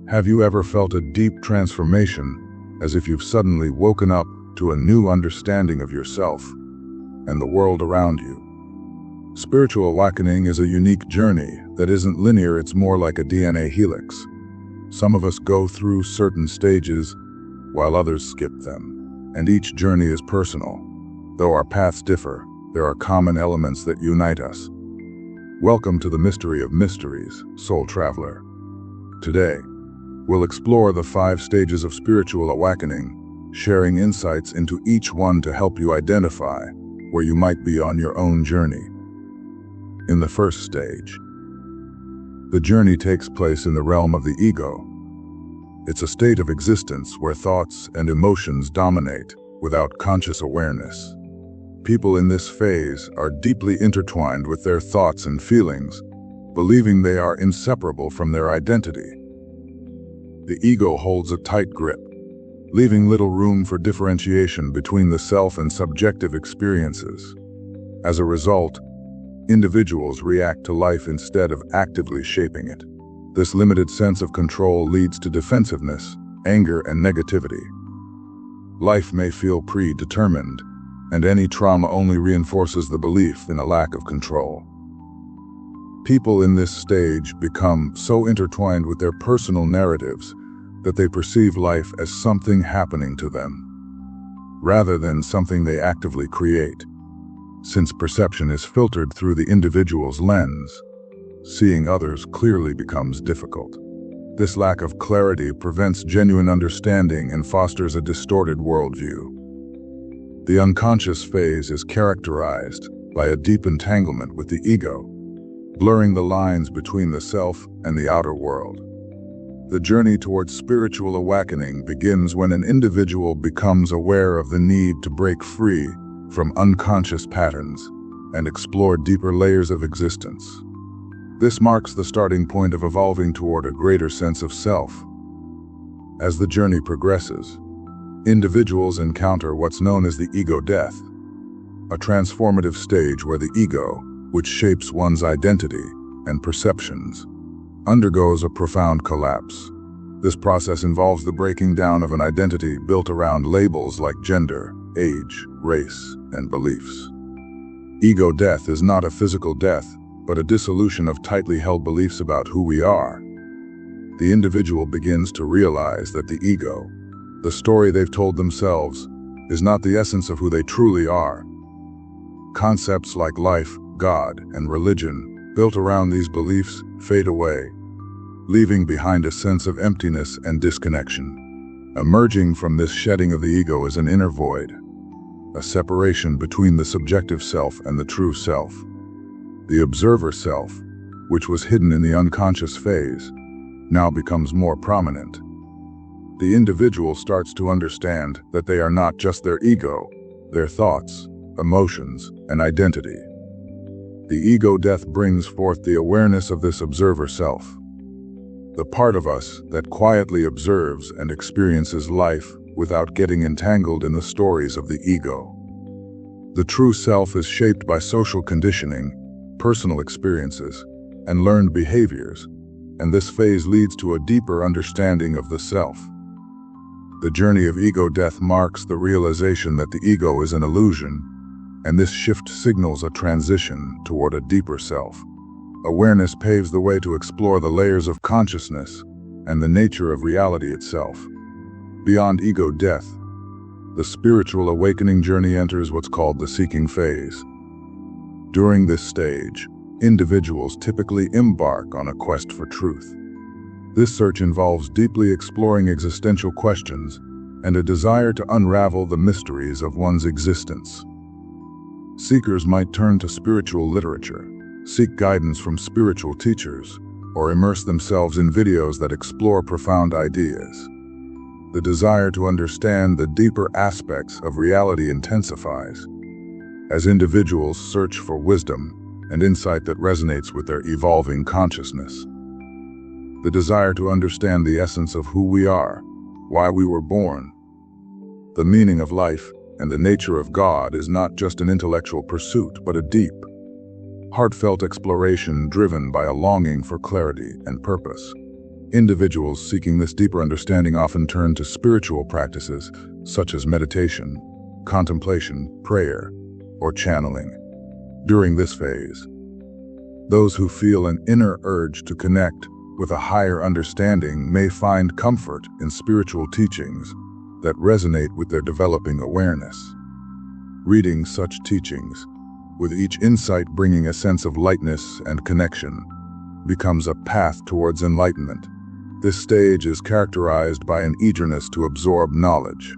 Have you ever felt a deep transformation, as if you've suddenly woken up to a new understanding of yourself and the world around you? Spiritual awakening is a unique journey that isn't linear, it's more like a DNA helix. Some of us go through certain stages, while others skip them, and each journey is personal. Though our paths differ, there are common elements that unite us. Welcome to the Mystery of Mysteries, Soul Traveler. Today, we'll explore the 5 stages of spiritual awakening, sharing insights into each one to help you identify where you might be on your own journey. In the first stage, the journey takes place in the realm of the ego. It's a state of existence where thoughts and emotions dominate without conscious awareness. People in this phase are deeply intertwined with their thoughts and feelings, believing they are inseparable from their identity. The ego holds a tight grip, leaving little room for differentiation between the self and subjective experiences. As a result, individuals react to life instead of actively shaping it. This limited sense of control leads to defensiveness, anger, and negativity. Life may feel predetermined, and any trauma only reinforces the belief in a lack of control. People in this stage become so intertwined with their personal narratives that they perceive life as something happening to them, rather than something they actively create. Since perception is filtered through the individual's lens, seeing others clearly becomes difficult. This lack of clarity prevents genuine understanding and fosters a distorted worldview. The unconscious phase is characterized by a deep entanglement with the ego, blurring the lines between the self and the outer world. The journey towards spiritual awakening begins when an individual becomes aware of the need to break free from unconscious patterns and explore deeper layers of existence. This marks the starting point of evolving toward a greater sense of self. As the journey progresses, individuals encounter what's known as the ego death, a transformative stage where the ego, which shapes one's identity and perceptions, undergoes a profound collapse. This process involves the breaking down of an identity built around labels like gender, age, race, and beliefs. Ego death is not a physical death, but a dissolution of tightly held beliefs about who we are. The individual begins to realize that the ego, the story they've told themselves, is not the essence of who they truly are. Concepts like life, God, and religion, built around these beliefs, fade away, leaving behind a sense of emptiness and disconnection. Emerging from this shedding of the ego is an inner void, a separation between the subjective self and the true self. The observer self, which was hidden in the unconscious phase, now becomes more prominent. The individual starts to understand that they are not just their ego, their thoughts, emotions, and identity. The ego death brings forth the awareness of this observer self, the part of us that quietly observes and experiences life without getting entangled in the stories of the ego. The true self is shaped by social conditioning, personal experiences, and learned behaviors, and this phase leads to a deeper understanding of the self. The journey of ego death marks the realization that the ego is an illusion, and this shift signals a transition toward a deeper self. Awareness paves the way to explore the layers of consciousness and the nature of reality itself. Beyond ego death, the spiritual awakening journey enters what's called the seeking phase. During this stage, individuals typically embark on a quest for truth. This search involves deeply exploring existential questions and a desire to unravel the mysteries of one's existence. Seekers might turn to spiritual literature, seek guidance from spiritual teachers, or immerse themselves in videos that explore profound ideas. The desire to understand the deeper aspects of reality intensifies as individuals search for wisdom and insight that resonates with their evolving consciousness. The desire to understand the essence of who we are, why we were born, the meaning of life, and the nature of God is not just an intellectual pursuit, but a deep, heartfelt exploration driven by a longing for clarity and purpose. Individuals seeking this deeper understanding often turn to spiritual practices such as meditation, contemplation, prayer, or channeling. During this phase, those who feel an inner urge to connect with a higher understanding may find comfort in spiritual teachings that resonate with their developing awareness. Reading such teachings, with each insight bringing a sense of lightness and connection, becomes a path towards enlightenment. This stage is characterized by an eagerness to absorb knowledge.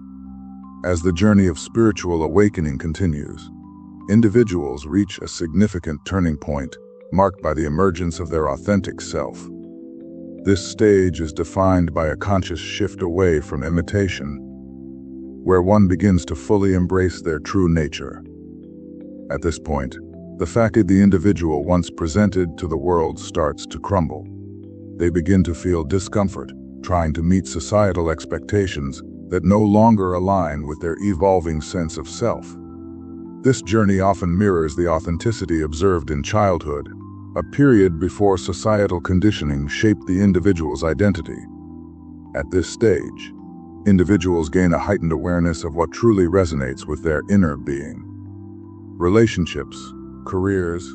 As the journey of spiritual awakening continues, individuals reach a significant turning point marked by the emergence of their authentic self. This stage is defined by a conscious shift away from imitation, where one begins to fully embrace their true nature. At this point, the facade the individual once presented to the world starts to crumble. They begin to feel discomfort, trying to meet societal expectations that no longer align with their evolving sense of self. This journey often mirrors the authenticity observed in childhood, a period before societal conditioning shaped the individual's identity. At this stage, individuals gain a heightened awareness of what truly resonates with their inner being. Relationships, careers,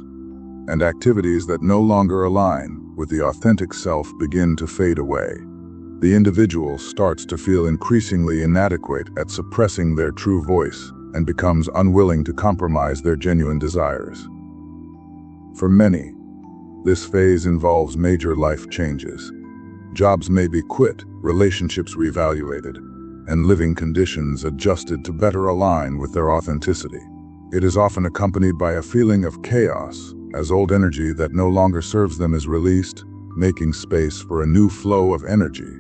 and activities that no longer align with the authentic self begin to fade away. The individual starts to feel increasingly inadequate at suppressing their true voice and becomes unwilling to compromise their genuine desires. For many, this phase involves major life changes. Jobs may be quit, relationships reevaluated, and living conditions adjusted to better align with their authenticity. It is often accompanied by a feeling of chaos, as old energy that no longer serves them is released, making space for a new flow of energy.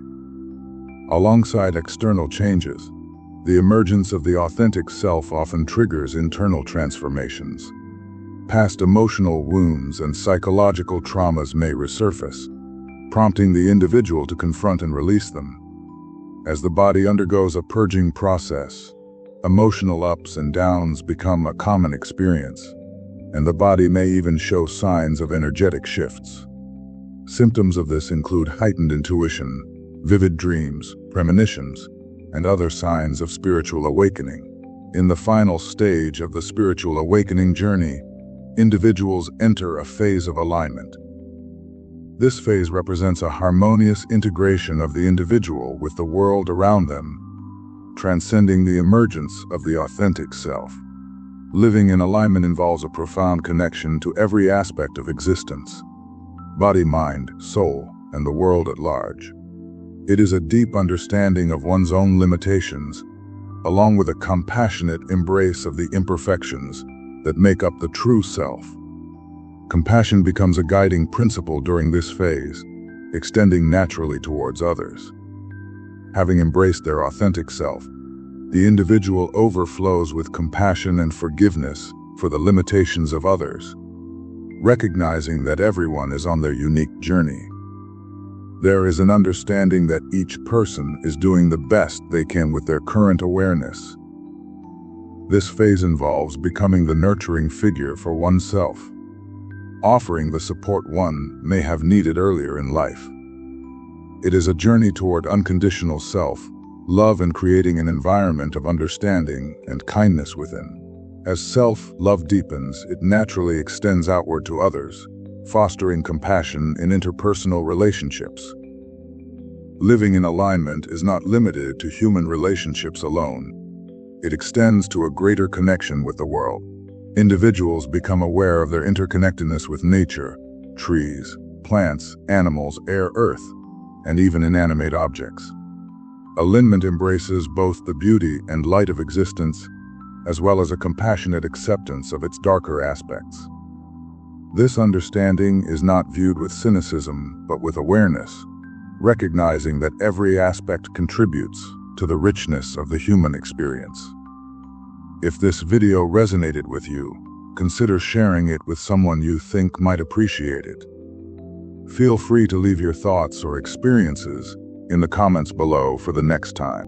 Alongside external changes, the emergence of the authentic self often triggers internal transformations. Past emotional wounds and psychological traumas may resurface, prompting the individual to confront and release them. As the body undergoes a purging process, emotional ups and downs become a common experience, and the body may even show signs of energetic shifts. Symptoms of this include heightened intuition, vivid dreams, premonitions, and other signs of spiritual awakening. In the final stage of the spiritual awakening journey, individuals enter a phase of alignment. This phase represents a harmonious integration of the individual with the world around them, transcending the emergence of the authentic self. Living in alignment involves a profound connection to every aspect of existence: body, mind, soul, and the world at large. It is a deep understanding of one's own limitations, along with a compassionate embrace of the imperfections that make up the true self. Compassion becomes a guiding principle during this phase, extending naturally towards others. Having embraced their authentic self, the individual overflows with compassion and forgiveness for the limitations of others, recognizing that everyone is on their unique journey. There is an understanding that each person is doing the best they can with their current awareness. This phase involves becoming the nurturing figure for oneself, offering the support one may have needed earlier in life. It is a journey toward unconditional self-love and creating an environment of understanding and kindness within. As self-love deepens, it naturally extends outward to others, fostering compassion in interpersonal relationships. Living in alignment is not limited to human relationships alone. It extends to a greater connection with the world. Individuals become aware of their interconnectedness with nature, trees, plants, animals, air, earth, and even inanimate objects. Alignment embraces both the beauty and light of existence, as well as a compassionate acceptance of its darker aspects. This understanding is not viewed with cynicism, but with awareness, recognizing that every aspect contributes to the richness of the human experience. If this video resonated with you, consider sharing it with someone you think might appreciate it. Feel free to leave your thoughts or experiences in the comments below for the next time.